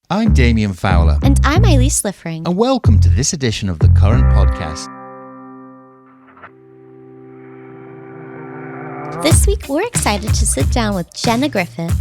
I'm Damien Fowler. And I'm Elise Liffring. And welcome to this edition of the Current Podcast. This week, we're excited to sit down with Jenna Griffith,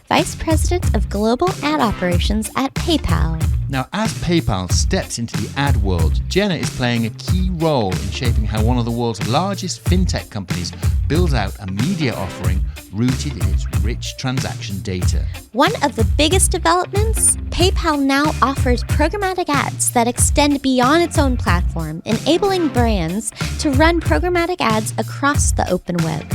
Vice President of Global Ad Operations at PayPal. Now, as PayPal steps into the ad world, Jenna is playing a key role in shaping how one of the world's largest fintech companies builds out a media offering rooted in its rich transaction data. One of the biggest developments, PayPal now offers programmatic ads that extend beyond its own platform, enabling brands to run programmatic ads across the open web.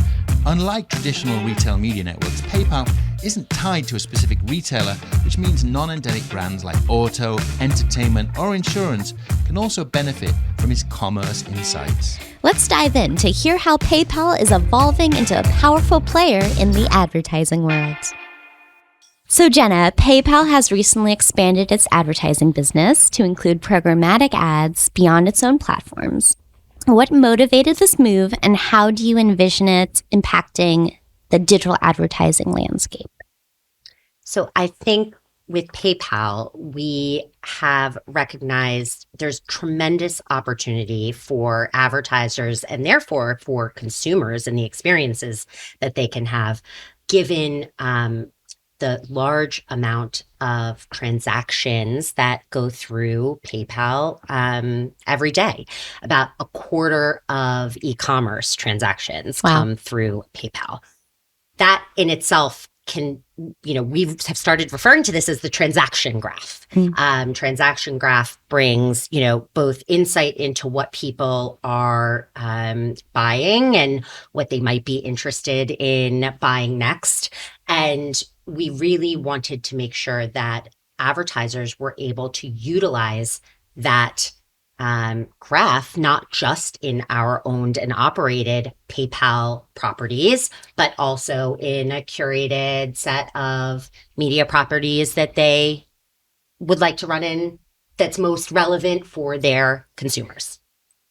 Unlike traditional retail media networks, PayPal isn't tied to a specific retailer, which means non-endemic brands like auto, entertainment, or insurance can also benefit from its commerce insights. Let's dive in to hear how PayPal is evolving into a powerful player in the advertising world. So Jenna, PayPal has recently expanded its advertising business to include programmatic ads beyond its own platforms. What motivated this move, and how do you envision it impacting the digital advertising landscape? So I think with PayPal, we have recognized there's tremendous opportunity for advertisers and therefore for consumers and the experiences that they can have, given the large amount of transactions that go through PayPal every day. About a quarter of e-commerce transactions come through PayPal. That in itself can, we have started referring to this as the transaction graph. Transaction graph brings, both insight into what people are buying and what they might be interested in buying next. And we really wanted to make sure that advertisers were able to utilize that graph, not just in our owned and operated PayPal properties, but also in a curated set of media properties that they would like to run in that's most relevant for their consumers.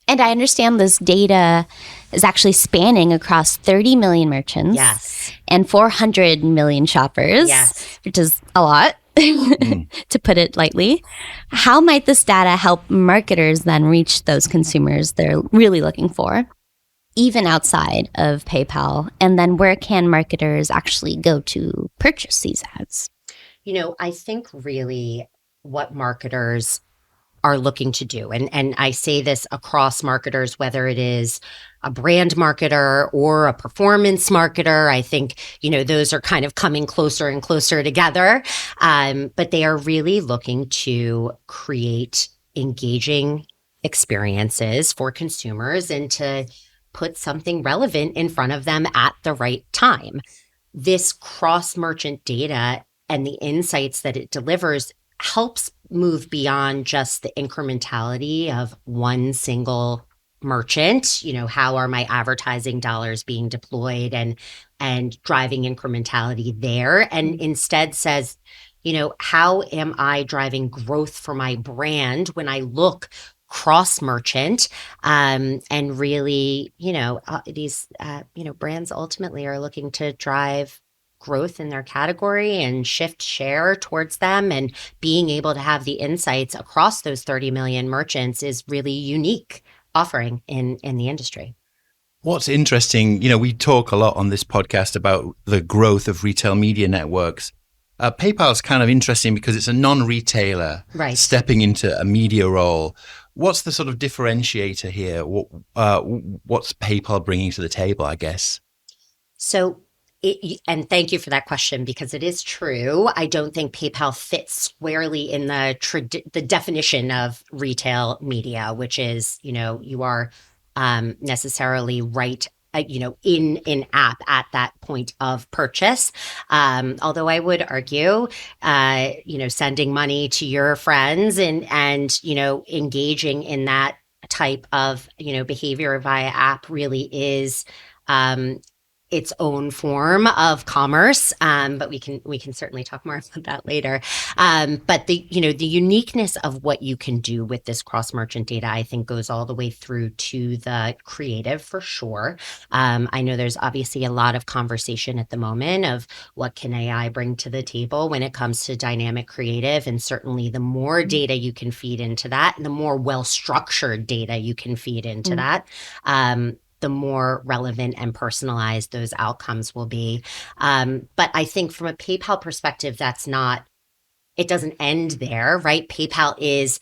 And I understand this data is actually spanning across 30 million merchants and 400 million shoppers, which is a lot, to put it lightly. How might this data help marketers then reach those consumers they're really looking for, even outside of PayPal? And then where can marketers actually go to purchase these ads? I think really what marketers are looking to do. And I say this across marketers, whether it is a brand marketer or a performance marketer. I think, those are kind of coming closer and closer together. But they are really looking to create engaging experiences for consumers and to put something relevant in front of them at the right time. This cross-merchant data and the insights that it delivers helps move beyond just the incrementality of one single merchant. How are my advertising dollars being deployed and driving incrementality there? And instead says, how am I driving growth for my brand when I look cross-merchant, and really, these, brands ultimately are looking to drive growth in their category and shift share towards them, and being able to have the insights across those 30 million merchants is really unique offering in the industry. What's interesting, we talk a lot on this podcast about the growth of retail media networks. PayPal is kind of interesting because it's a non-retailer stepping into a media role. What's the sort of differentiator here? What's PayPal bringing to the table, I guess? So, and thank you for that question, because it is true. I don't think PayPal fits squarely in the definition of retail media, which is, you are necessarily right, in app at that point of purchase. Although I would argue, sending money to your friends and engaging in that type of, behavior via app really is its own form of commerce, but we can certainly talk more about that later. But the uniqueness of what you can do with this cross merchant data, I think, goes all the way through to the creative for sure. I know there's obviously a lot of conversation at the moment of what can AI bring to the table when it comes to dynamic creative, and certainly the more data you can feed into that, and the more well-structured data you can feed into that, the more relevant and personalized those outcomes will be. But I think from a PayPal perspective, it doesn't end there, right? PayPal is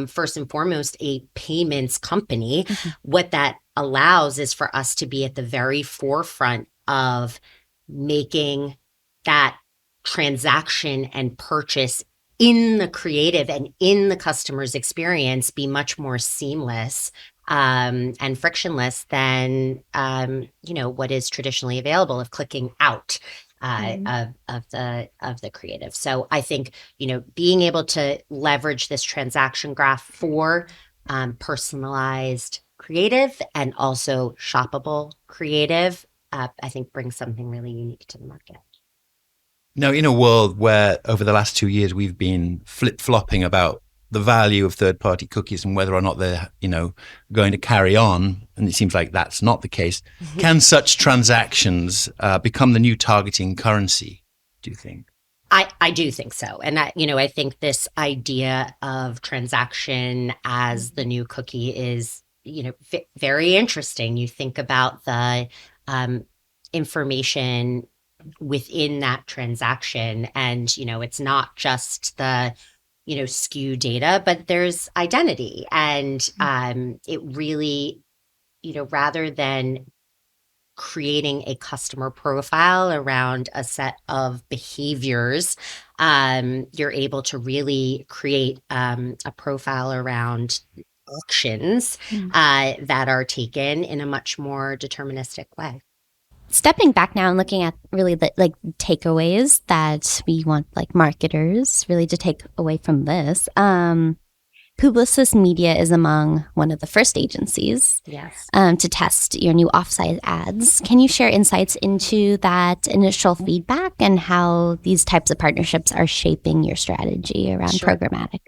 first and foremost a payments company. What that allows is for us to be at the very forefront of making that transaction and purchase in the creative and in the customer's experience be much more seamless and frictionless than what is traditionally available of clicking out of the creative. So I think being able to leverage this transaction graph for personalized creative and also shoppable creative, I think brings something really unique to the market. Now, in a world where over the last 2 years we've been flip-flopping about the value of third-party cookies and whether or not they're, going to carry on, and it seems like that's not the case, can such transactions become the new targeting currency, do you think? I do think so. And I think this idea of transaction as the new cookie is, very interesting. You think about the information within that transaction, and, it's not just the SKU data, but there's identity. And it really, rather than creating a customer profile around a set of behaviors, you're able to really create a profile around actions that are taken in a much more deterministic way. Stepping back now and looking at really the takeaways that we want marketers really to take away from this. Publicis Media is among one of the first agencies to test your new offsite ads. Can you share insights into that initial feedback and how these types of partnerships are shaping your strategy around programmatic?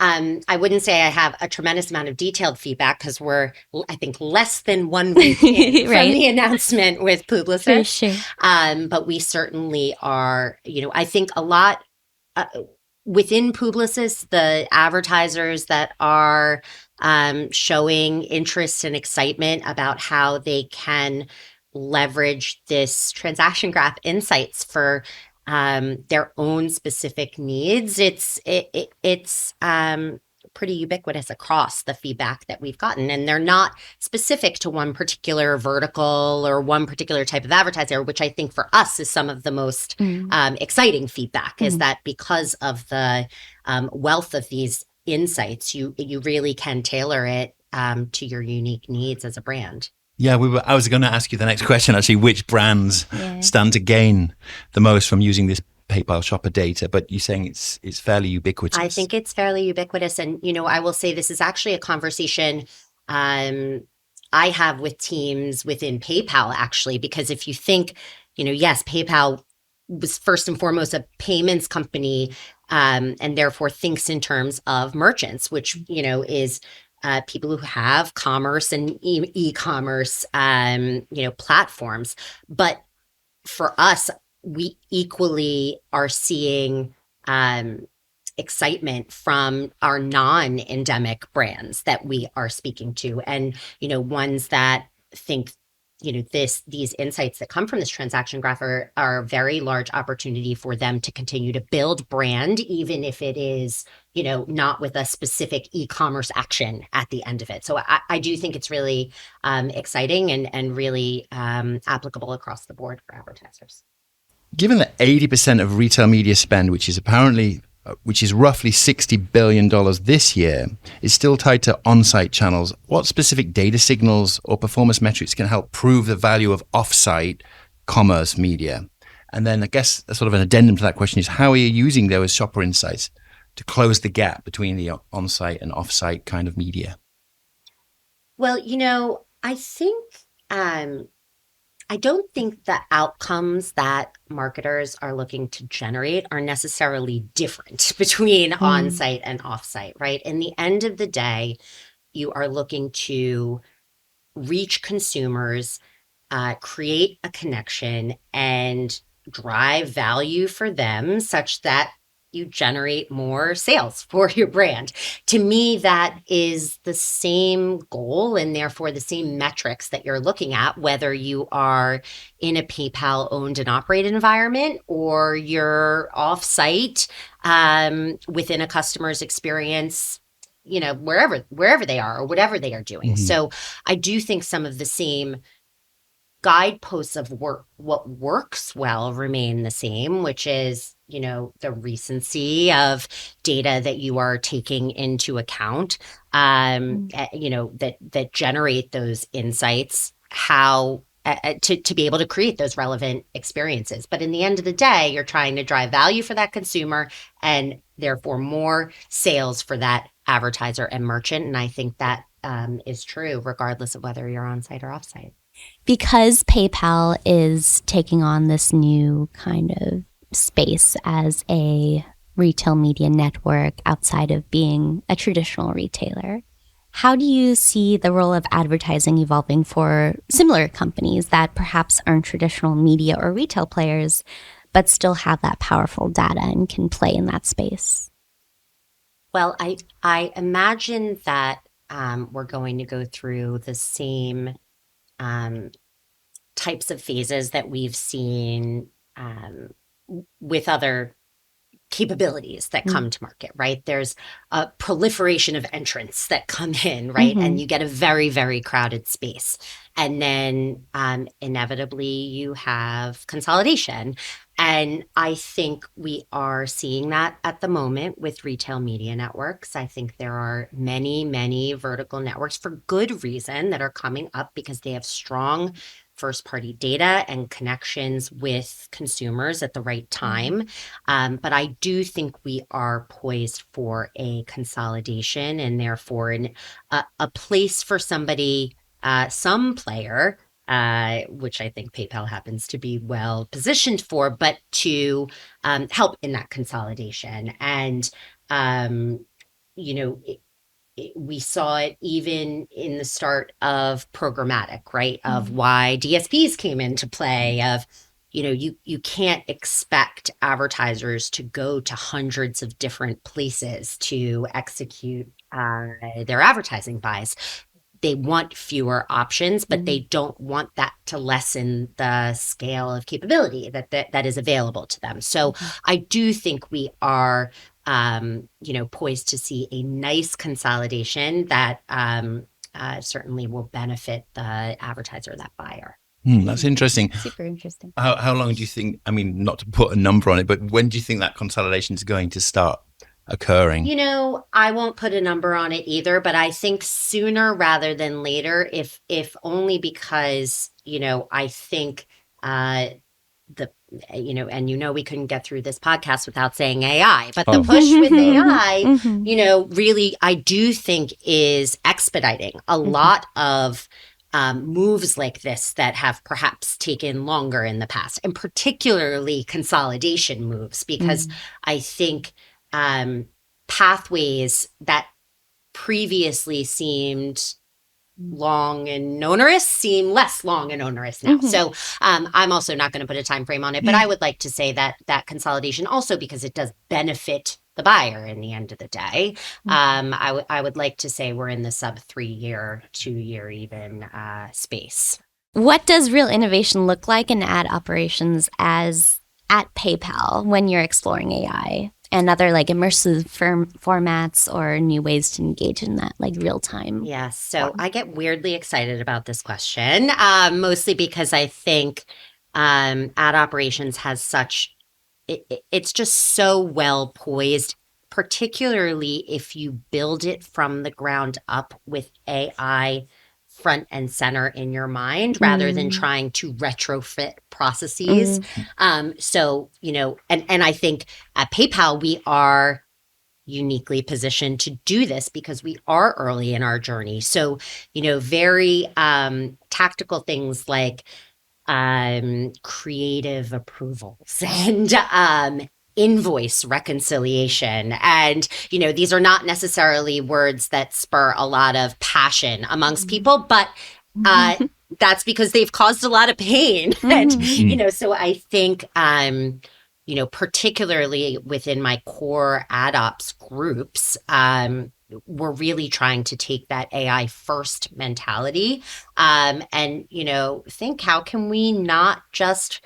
I wouldn't say I have a tremendous amount of detailed feedback because we're, I think, less than 1 week in from the announcement with Publicis. Sure. But we certainly are, I think a lot within Publicis, the advertisers that are showing interest and excitement about how they can leverage this transaction graph insights for their own specific needs. It's pretty ubiquitous across the feedback that we've gotten, and they're not specific to one particular vertical or one particular type of advertiser, which I think for us is some of the most exciting feedback, is that because of the wealth of these insights, you really can tailor it to your unique needs as a brand. Yeah, I was going to ask you the next question, actually, which brands stand to gain the most from using this PayPal shopper data, but you're saying it's fairly ubiquitous. I think it's fairly ubiquitous. And, I will say this is actually a conversation I have with teams within PayPal, actually, because if you think, yes, PayPal was first and foremost a payments company and therefore thinks in terms of merchants, which, is people who have commerce and e-commerce, platforms. But for us, we equally are seeing excitement from our non-endemic brands that we are speaking to, and ones that think these insights that come from this transaction graph are a very large opportunity for them to continue to build brand, even if it is not with a specific e-commerce action at the end of it. So I do think it's really exciting and really applicable across the board for advertisers. Given that 80% of retail media spend, which is roughly $60 billion this year, is still tied to on-site channels, what specific data signals or performance metrics can help prove the value of off-site commerce media? And then I guess sort of an addendum to that question is, how are you using those shopper insights to close the gap between the on-site and off-site kind of media? Well, I think I don't think the outcomes that marketers are looking to generate are necessarily different between on-site and off-site, right? In the end of the day, you are looking to reach consumers, create a connection, and drive value for them such that you generate more sales for your brand. To me, that is the same goal and therefore the same metrics that you're looking at, whether you are in a PayPal owned and operated environment or you're off-site within a customer's experience, wherever they are or whatever they are doing. Mm-hmm. So I do think some of the same guideposts of what works well remain the same, which is, the recency of data that you are taking into account, that generate those insights, how to be able to create those relevant experiences. But in the end of the day, you're trying to drive value for that consumer and therefore more sales for that advertiser and merchant. And I think that is true regardless of whether you're on site or off site. Because PayPal is taking on this new kind of space as a retail media network outside of being a traditional retailer, how do you see the role of advertising evolving for similar companies that perhaps aren't traditional media or retail players, but still have that powerful data and can play in that space? Well, I imagine that we're going to go through the same types of phases that we've seen with other capabilities that come to market, right? There's a proliferation of entrants that come in, right? And you get a very, very crowded space. And then inevitably you have consolidation. And I think we are seeing that at the moment with retail media networks. I think there are many, many vertical networks for good reason that are coming up because they have strong first-party data and connections with consumers at the right time. But I do think we are poised for a consolidation and therefore a place for somebody, some player, which I think PayPal happens to be well positioned for, but to help in that consolidation. And, we saw it even in the start of programmatic, right? Of why DSPs came into play, of, you can't expect advertisers to go to hundreds of different places to execute their advertising buys. They want fewer options, but they don't want that to lessen the scale of capability that is available to them. So I do think we are poised to see a nice consolidation that certainly will benefit the advertiser, that buyer. That's interesting. Super interesting. How long do you think, not to put a number on it, but when do you think that consolidation is going to start occurring? I won't put a number on it either, but I think sooner rather than later, if only because, I think we couldn't get through this podcast without saying AI, but the push with AI, really, I do think is expediting a lot of moves like this that have perhaps taken longer in the past, and particularly consolidation moves, because I think pathways that previously seemed long and onerous seem less long and onerous now. So I'm also not going to put a time frame on it, but I would like to say that consolidation also, because it does benefit the buyer in the end of the day. I would like to say we're in the sub 3-year, 2-year even space. What does real innovation look like in ad operations as at PayPal when you're exploring AI and other immersive formats or new ways to engage in that real time? Yes. So I get weirdly excited about this question, mostly because I think ad operations has it's just so well poised, particularly if you build it from the ground up with AI front and center in your mind rather than trying to retrofit processes. So, and I think at PayPal, we are uniquely positioned to do this because we are early in our journey. So, very tactical things like creative approvals and invoice reconciliation. And, these are not necessarily words that spur a lot of passion amongst people, but that's because they've caused a lot of pain. And, so I think, particularly within my core ad ops groups, we're really trying to take that AI first mentality and, think how can we not just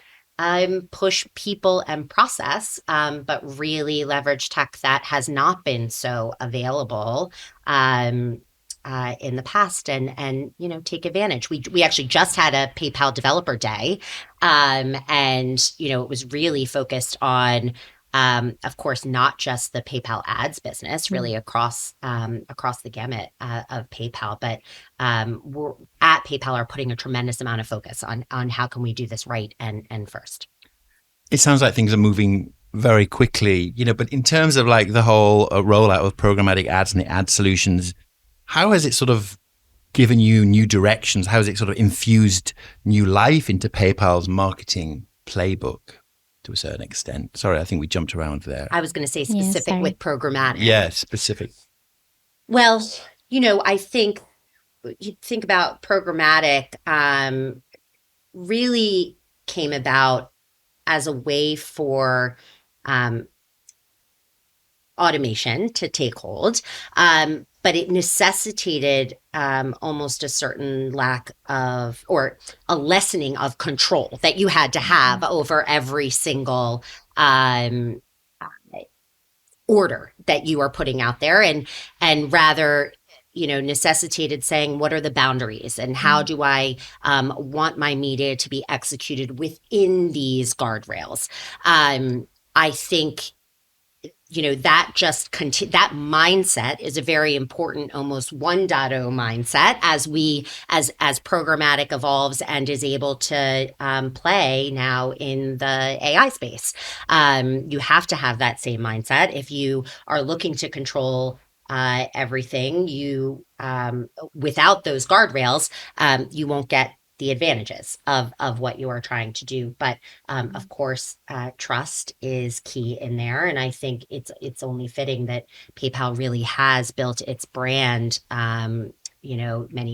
push people and process, but really leverage tech that has not been so available in the past and take advantage. We actually just had a PayPal Developer Day, and it was really focused on, of course, not just the PayPal ads business, really across the gamut of PayPal, but we're at PayPal are putting a tremendous amount of focus on how can we do this right and first. It sounds like things are moving very quickly, but in terms of like the whole rollout of programmatic ads and the ad solutions, how has it sort of given you new directions? How has it sort of infused new life into PayPal's marketing playbook to a certain extent? Sorry, I think we jumped around there. I was going to say specific with programmatic. Yeah, specific. Well, I think you think about programmatic really came about as a way for automation to take hold. But it necessitated almost a certain lack of, or a lessening of control that you had to have over every single order that you are putting out there, and rather, necessitated saying, what are the boundaries and how do I want my media to be executed within these guardrails? I think that that mindset is a very important, almost 1.0 mindset as programmatic evolves and is able to play now in the AI space. You have to have that same mindset if you are looking to control everything. You without those guardrails, you won't get the advantages of what you are trying to do. But of course, trust is key in there. And I think it's only fitting that PayPal really has built its brand, many,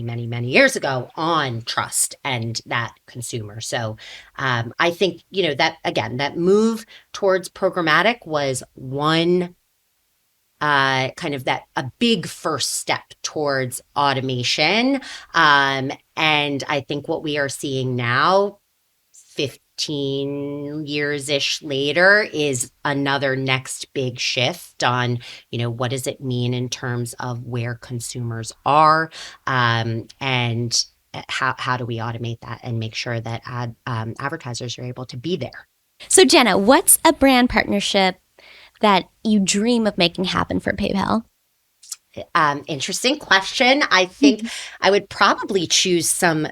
many, many years ago on trust and that consumer. So I think, that again, that move towards programmatic was one kind of a big first step towards automation. And I think what we are seeing now, 15 years-ish later, is another next big shift on, what does it mean in terms of where consumers are, and how do we automate that and make sure that advertisers are able to be there. So Jenna, what's a brand partnership that you dream of making happen for PayPal? Interesting question. I think I would probably choose some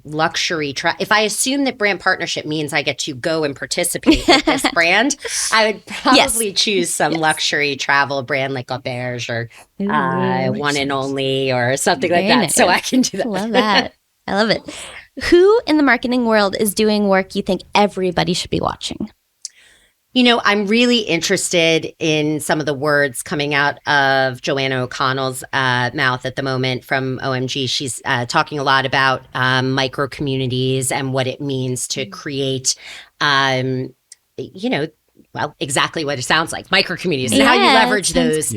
luxury. If I assume that brand partnership means I get to go and participate with this brand, I would probably choose some luxury travel brand like Auberge or One and Only or something like that. Nice. So I can do that. Love that. I love it. Who in the marketing world is doing work you think everybody should be watching? I'm really interested in some of the words coming out of Joanna O'Connell's mouth at the moment from OMG. She's talking a lot about micro communities and what it means to create, exactly what it sounds like, micro communities, and how you leverage those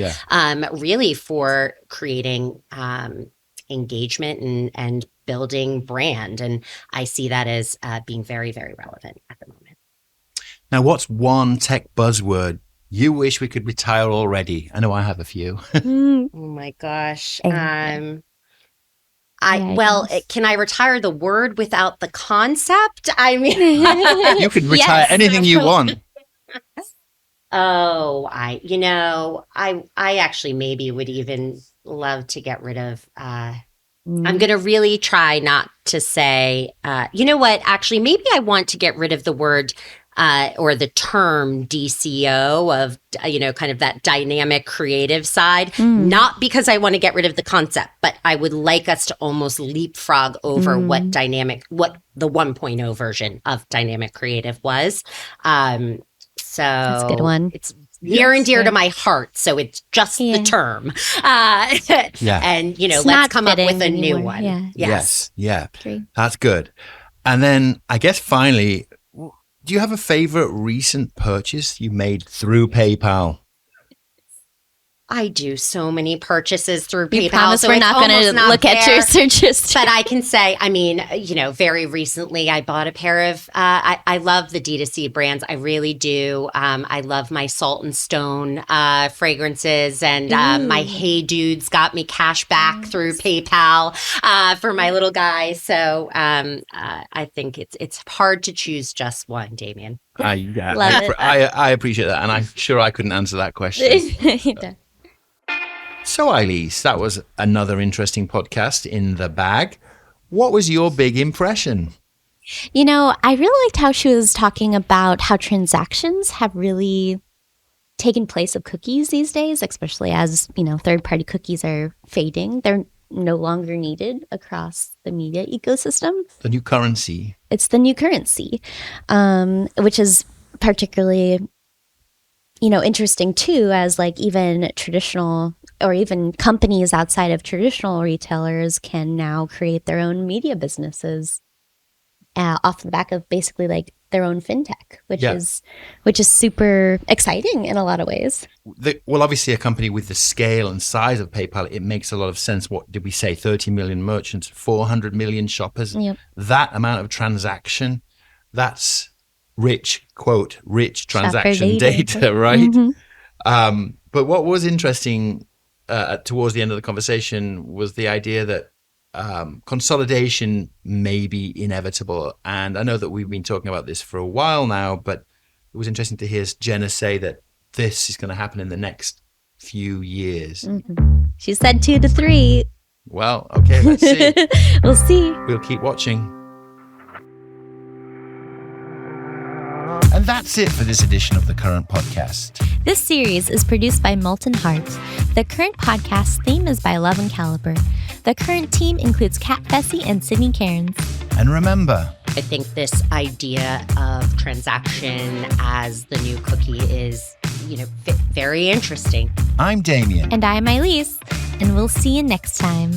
really for creating engagement and building brand. And I see that as being very, very relevant at the moment. Now, what's one tech buzzword you wish we could retire already? I know I have a few. Oh my gosh. Can I retire the word without the concept? I mean, you could retire anything you want. Oh, I actually maybe would even love to get rid of, I'm going to really try not to say, you know what, actually, maybe I want to get rid of the word or the term DCO of, kind of that dynamic creative side, not because I want to get rid of the concept, but I would like us to almost leapfrog over what the 1.0 version of dynamic creative was. So that's a good one. It's near and dear to my heart. So it's just the term. And, let's come up with a new one. Yeah. Yes. Yeah. That's good. And then I guess finally, do you have a favorite recent purchase you made through PayPal? I do so many purchases through We PayPal. promise so we're not going to look at your search history. But I can say, very recently I bought a pair of, I love the D2C brands. I really do. I love my Salt and Stone fragrances, and my Hey Dudes got me cash back through PayPal for my little guy. So I think it's hard to choose just one, Damien. I appreciate that. And I'm sure I couldn't answer that question. So, Eilise, that was another interesting podcast in the bag. What was your big impression? I really liked how she was talking about how transactions have really taken place of cookies these days, especially as, third-party cookies are fading. They're no longer needed across the media ecosystem. The new currency. It's the new currency, which is particularly, interesting too, as like even traditional or even companies outside of traditional retailers can now create their own media businesses off the back of basically like their own fintech, which is super exciting in a lot of ways. Well, obviously a company with the scale and size of PayPal, it makes a lot of sense. What did we say? 30 million merchants, 400 million shoppers. Yep. That amount of transaction, that's rich transaction data, right? Mm-hmm. But what was interesting towards the end of the conversation was the idea that consolidation may be inevitable. And I know that we've been talking about this for a while now, but it was interesting to hear Jenna say that this is going to happen in the next few years. Mm-hmm. She said 2 to 3. Well, okay, let's see. We'll see. We'll keep watching. And that's it for this edition of The Current Podcast. This series is produced by Molten Heart. The Current Podcast theme is by Love and Caliber. The Current team includes Kat Fessy and Sydney Cairns. And remember, I think this idea of transaction as the new cookie is, very interesting. I'm Damien. And I'm Eilise. And we'll see you next time.